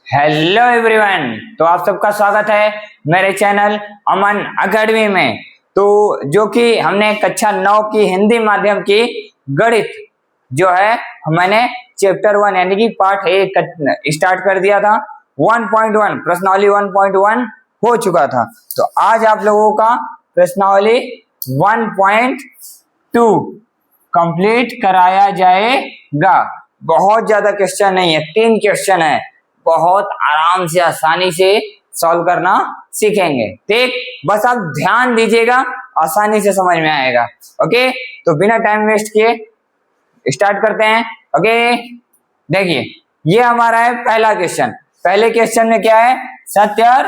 Hello everyone, तो आप सबका स्वागत है मेरे चैनल अमन अकेडमी में। तो जो कि हमने कक्षा 9 की हिंदी माध्यम की गणित जो है मैंने चैप्टर 1 यानी कि पार्ट 1 स्टार्ट कर दिया था। 1.1 प्रश्नावली 1.1 हो चुका था। तो आज आप लोगों का प्रश्नावली 1.2 कंप्लीट कराया जाएगा। बहुत ज्यादा क्वेश्चन नहीं है, 3 क्वेश्चन है, बहुत आराम से आसानी से सॉल्व करना सीखेंगे। ठीक, बस आप ध्यान दीजिएगा, आसानी से समझ में आएगा। ओके, तो बिना टाइम वेस्ट किए स्टार्ट करते हैं। ओके, देखिए ये हमारा है पहला क्वेश्चन। पहले क्वेश्चन में क्या है? सत्य और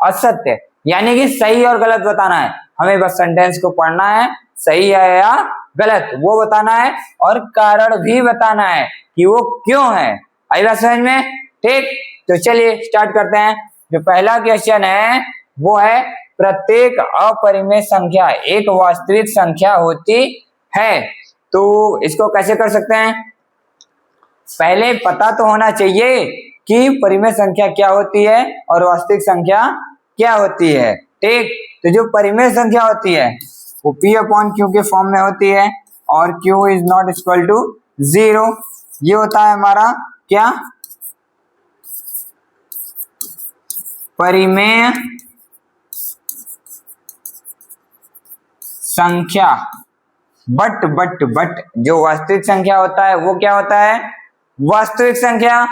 असत्य, यानी कि सही और गलत बताना है। हमें बस सेंटेंस को पढ़ना है, सही है या गलत वो बताना है, और कारण भी बताना है कि वो क्यों है। आई बात समझ में? ठीक, तो चलिए स्टार्ट करते हैं। जो पहला क्वेश्चन है वो है प्रत्येक अपरिमेय संख्या एक वास्तविक संख्या होती है। तो इसको कैसे कर सकते हैं? पहले पता तो होना चाहिए कि परिमेय संख्या क्या होती है और वास्तविक संख्या क्या होती है। ठीक, तो जो परिमेय संख्या होती है वो P/Q के फॉर्म में होती है, और Q is not equal to 0। ये होता है हमारा क्या? परिमेय संख्या। बट जो वास्तविक संख्या होता है वो क्या होता है? वास्तविक संख्या,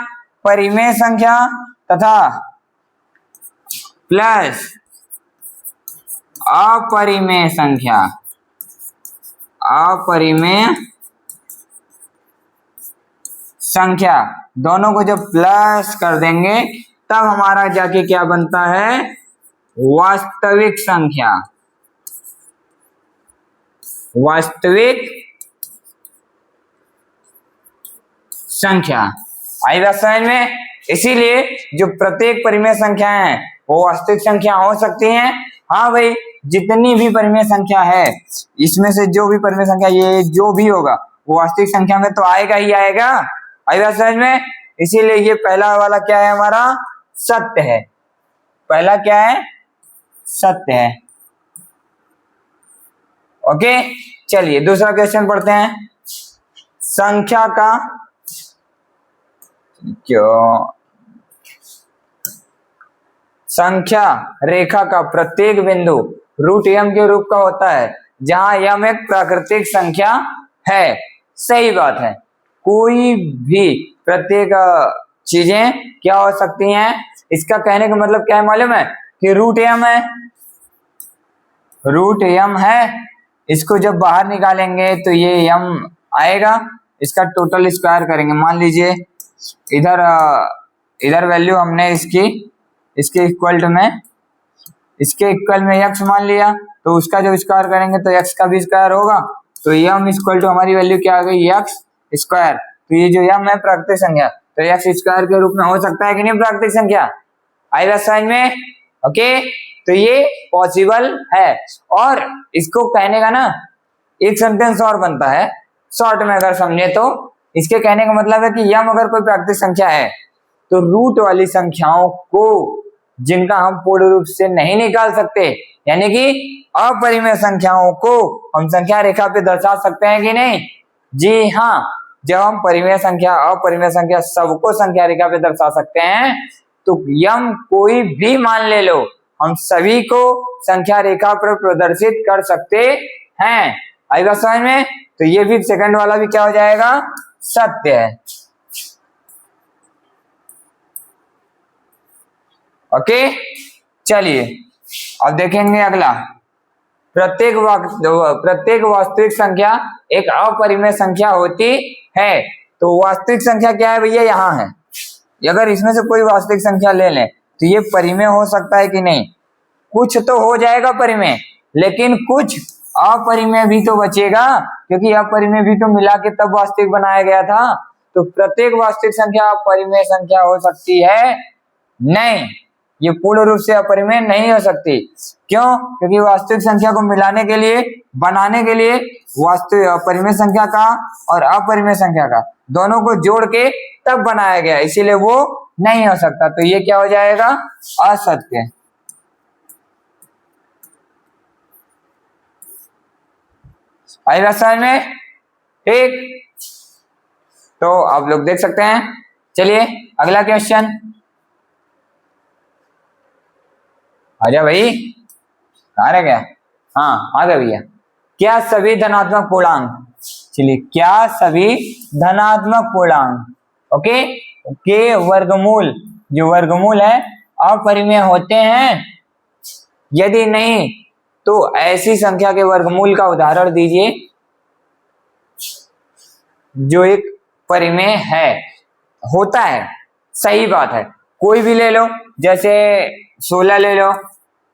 परिमेय संख्या तथा प्लस अपरिमेय संख्या। अपरिमेय संख्या दोनों को जब प्लस कर देंगे तब हमारा जाके क्या बनता है? वास्तविक संख्या। वास्तविक संख्या। आई बात समझ में? इसीलिए जो प्रत्येक परिमेय संख्या है वो वास्तविक संख्या हो सकती है। हाँ भाई, जितनी भी परिमेय संख्या है इसमें से जो भी परिमेय संख्या ये जो भी होगा वो वास्तविक संख्या में तो आएगा ही आएगा। आई बात समझ में? इसीलिए ये पहला वाला क्या है हमारा? सत्य है। पहला क्या है? सत्य है। ओके, चलिए दूसरा क्वेश्चन पढ़ते हैं। संख्या का संख्या रेखा का प्रत्येक बिंदु √m के रूप का होता है, जहां m एक प्राकृतिक संख्या है। सही बात है, कोई भी प्रत्येक चीजें क्या हो सकती हैं? इसका कहने का मतलब क्या है मालूम है? कि √m है। √m है, इसको जब बाहर निकालेंगे तो ये m आएगा। इसका टोटल स्क्वायर करेंगे। मान लीजिए इधर वैल्यू हमने इसके इक्वल में x मान लिया, तो उसका जब स्क्वायर करेंगे तो x का भी स्क्वायर होगा। तो m इक्वल टू हमारी वैल्यू क्या आ गई? x square. तो ये जो m है प्राकृतिक संख्या, तो x स्क्वायर के रूप में हो सकता है कि नहीं प्राकृतिक संख्या? आई बात समझ में? ओके, तो ये पॉसिबल है। और इसको कहने का ना एक सेंटेंस और बनता है शॉर्ट में अगर समझे तो। इसके कहने का मतलब है कि m अगर कोई प्राकृतिक संख्या है तो रूट वाली संख्याओं को जिनका हम पूर्ण रूप से नहीं निकाल सकते, यानी कि अपरिमेय संख्याओं को हम संख्या रेखा पे दर्शा सकते हैं कि नहीं? जी हाँ, जब हम परिमेय संख्या अपरिमेय संख्या सबको संख्या रेखा पे दर्शा सकते हैं तो m कोई भी मान ले लो, हम सभी को संख्या रेखा पर प्रदर्शित कर सकते हैं। आई बात समझ में? तो ये भी सेकंड वाला भी क्या हो जाएगा? सत्य है। ओके, चलिए अब देखेंगे अगला। प्रत्येक वास्तविक संख्या एक अपरिमेय संख्या होती है। तो वास्तविक संख्या क्या है भैया? यहाँ है। अगर इसमें से कोई वास्तविक संख्या ले लें तो ये परिमेय हो सकता है कि नहीं? कुछ तो हो जाएगा परिमेय, लेकिन कुछ अपरिमेय भी तो बचेगा, क्योंकि अपरिमेय भी तो मिला के तब वास्तविक बनाया गया था। तो प्रत्येक वास्तविक संख्या अपरिमेय संख्या हो सकती है? नहीं, ये पूर्ण रूप से अपरिमेय नहीं हो सकती। क्यों? क्योंकि वास्तविक संख्या को मिलाने के लिए बनाने के लिए वास्तविक परिमेय संख्या का और अपरिमेय संख्या का दोनों को जोड़ के तब बनाया गया, इसीलिए वो नहीं हो सकता, तो ये क्या हो जाएगा, असत्य। आई बात समझ में, ठीक। तो आप लोग देख सकते हैं। चलिए अगला क्वेश्चन, आजा भाई, कहाँ रह गया, हाँ आ गया भैया। क्या सभी धनात्मक पूर्णांक, चलिए क्या सभी धनात्मक पूर्णांक ओके के वर्गमूल, जो वर्गमूल है अपरिमेय होते हैं, यदि नहीं तो ऐसी संख्या के वर्गमूल का उदाहरण दीजिए जो एक परिमेय है, होता है, सही बात है। कोई भी ले लो, जैसे 16 ले लो,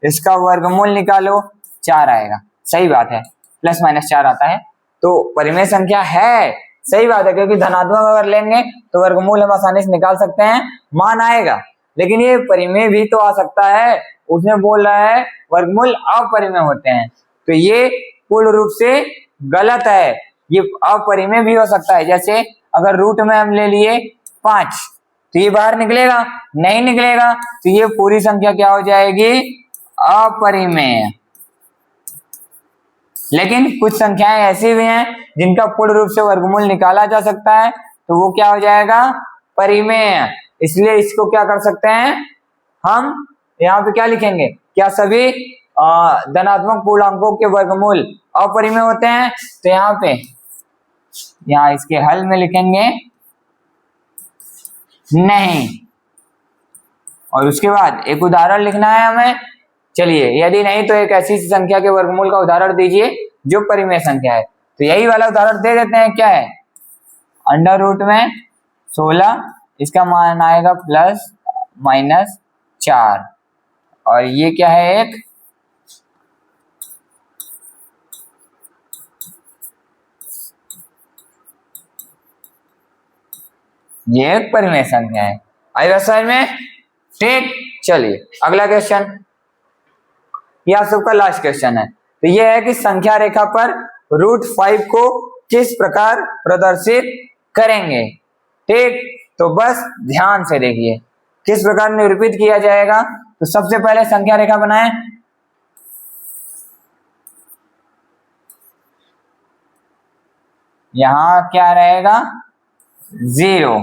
इसका वर्गमूल निकालो 4 आएगा, सही बात है, प्लस माइनस 4 आता है, तो परिमेय संख्या है, सही बात है, क्योंकि धनात्मक अगर लेंगे तो वर्गमूल हम आसानी से निकाल सकते हैं, मान आएगा। लेकिन ये परिमेय भी तो आ सकता है, उसने बोल रहा है वर्गमूल अपरिमेय होते हैं, तो ये पूर्ण रूप से गलत है, ये अपरिमेय भी हो सकता है। जैसे अगर रूट में हम ले लिए 5, तो ये बाहर निकलेगा, नहीं निकलेगा, तो ये पूरी संख्या क्या हो जाएगी, अपरिमेय। लेकिन कुछ संख्याएं ऐसी भी हैं जिनका पूर्ण रूप से वर्गमूल निकाला जा सकता है, तो वो क्या हो जाएगा, परिमेय। इसलिए इसको क्या कर सकते हैं हम, यहाँ पे क्या लिखेंगे, क्या सभी धनात्मक पूर्णांकों के वर्गमूल अपरिमेय होते हैं, तो यहाँ इसके हल में लिखेंगे नहीं, और उसके बाद एक उदाहरण लिखना है हमें। चलिए, यदि नहीं तो एक ऐसी संख्या के वर्गमूल का उदाहरण दीजिए जो परिमेय संख्या है, तो यही वाला उदाहरण दे देते हैं। क्या है, अंडर रूट में 16, इसका मान आएगा प्लस माइनस 4, और ये क्या है, एक ये एक परिमेय संख्या है। आई बात समझ में, ठीक। चलिए अगला क्वेश्चन, ये आप सबका लास्ट क्वेश्चन है। तो ये है कि संख्या रेखा पर √5 को किस प्रकार प्रदर्शित करेंगे, ठीक। तो बस ध्यान से देखिए किस प्रकार निरूपित किया जाएगा। तो सबसे पहले संख्या रेखा बनाएं, यहां क्या रहेगा, 0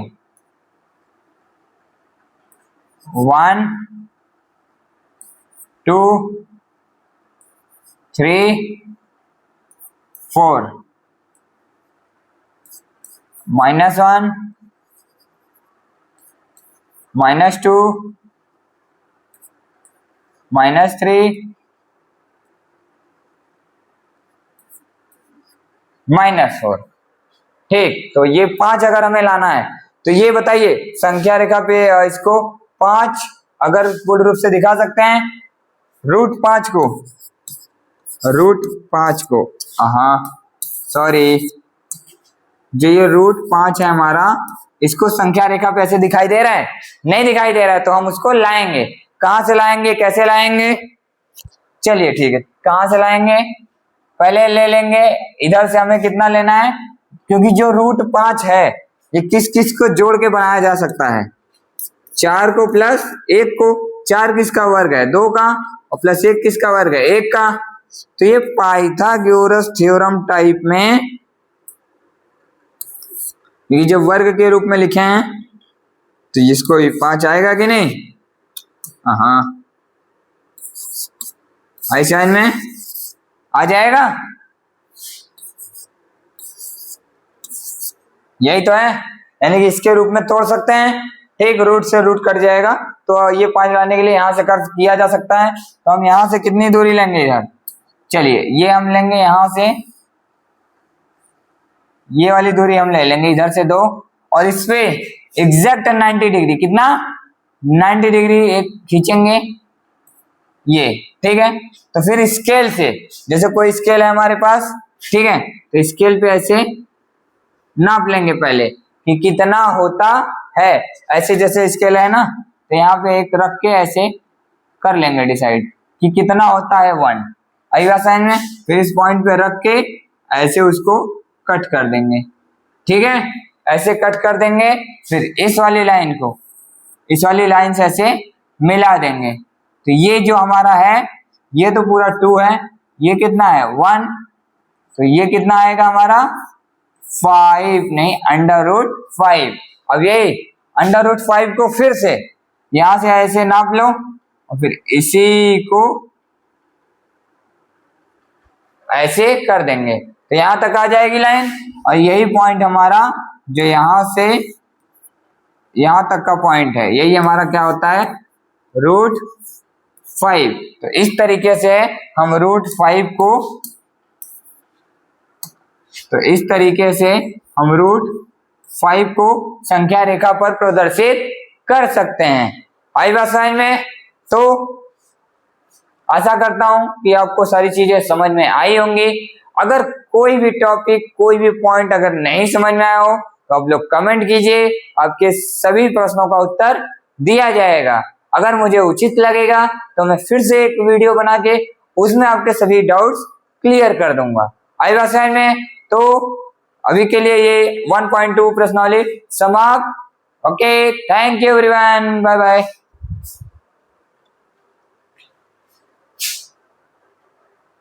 1 2 3 4, -1 -2 -3 -4, ठीक। तो ये 5 अगर हमें लाना है, तो ये बताइए संख्या रेखा पे इसको 5 अगर पूर्ण रूप से दिखा सकते हैं, √5 को हाँ सॉरी, जो ये √5 है हमारा, इसको संख्या रेखा पे ऐसे दिखाई दे रहा है, नहीं दिखाई दे रहा है, तो हम उसको लाएंगे। कहां से लाएंगे, कैसे लाएंगे, चलिए ठीक है, कहां से लाएंगे, पहले ले लेंगे इधर से, हमें कितना लेना है, क्योंकि जो √5 है ये किस किस को जोड़ के बनाया जा सकता है, 4 को प्लस 1 को, 4 किसका वर्ग है, 2 का, और प्लस 1 किसका वर्ग है, 1 का। तो ये पाइथागोरस थ्योरम टाइप में, ये जब वर्ग के रूप में लिखे हैं तो इसको 5 आएगा कि नहीं, हाँ ऐसे में आ जाएगा, यही तो है, यानी कि इसके रूप में तोड़ सकते हैं, ठीक, रूट से रूट कट जाएगा, तो ये 5 लाने के लिए यहां से कर किया जा सकता है। तो हम यहां से कितनी दूरी लेंगे इधर, चलिए ये हम लेंगे यहां से, ये वाली दूरी हम ले लेंगे इधर से 2, और इस पे एग्जैक्ट 90 डिग्री, कितना 90 डिग्री एक खींचेंगे, ये ठीक है। तो फिर स्केल से, जैसे कोई स्केल है हमारे पास, ठीक है, तो स्केल पे ऐसे नाप लेंगे पहले कि कितना होता है, ऐसे जैसे स्केल है ना, तो यहाँ पे एक रख के ऐसे कर लेंगे डिसाइड कि कितना होता है 1, आई बात समझ में। फिर इस पॉइंट पे रख के ऐसे उसको कट कर देंगे, ठीक है, ऐसे कट कर देंगे। फिर इस वाली लाइन को इस वाली लाइन से ऐसे मिला देंगे। तो ये जो हमारा है ये तो पूरा 2 है, ये कितना है 1, तो ये कितना आएगा हमारा 5 नहीं √5। अब ये √5 को फिर से यहां से ऐसे नाप लो और फिर इसी को ऐसे कर देंगे तो यहां तक आ जाएगी लाइन। और यही पॉइंट हमारा जो यहां से यहां तक का पॉइंट है यही हमारा क्या होता है √5। तो इस तरीके से हम √5 को √5 को संख्या रेखा पर प्रदर्शित कर सकते हैं। आई बात समझ में? तो आशा करता हूं कि आपको सारी चीजें समझ में आई होंगी। अगर कोई भी टॉपिक कोई भी पॉइंट अगर नहीं समझ में आया हो तो आप लोग कमेंट कीजिए, आपके सभी प्रश्नों का उत्तर दिया जाएगा। अगर मुझे उचित लगेगा तो मैं फिर से एक वीडियो बना के उसमें आपके सभी डाउट्स क्लियर कर दूंगा। आई बात समझ में? तो अभी के लिए ये 1.2 प्रश्नावली समाप्त। Okay, thank you everyone, bye bye.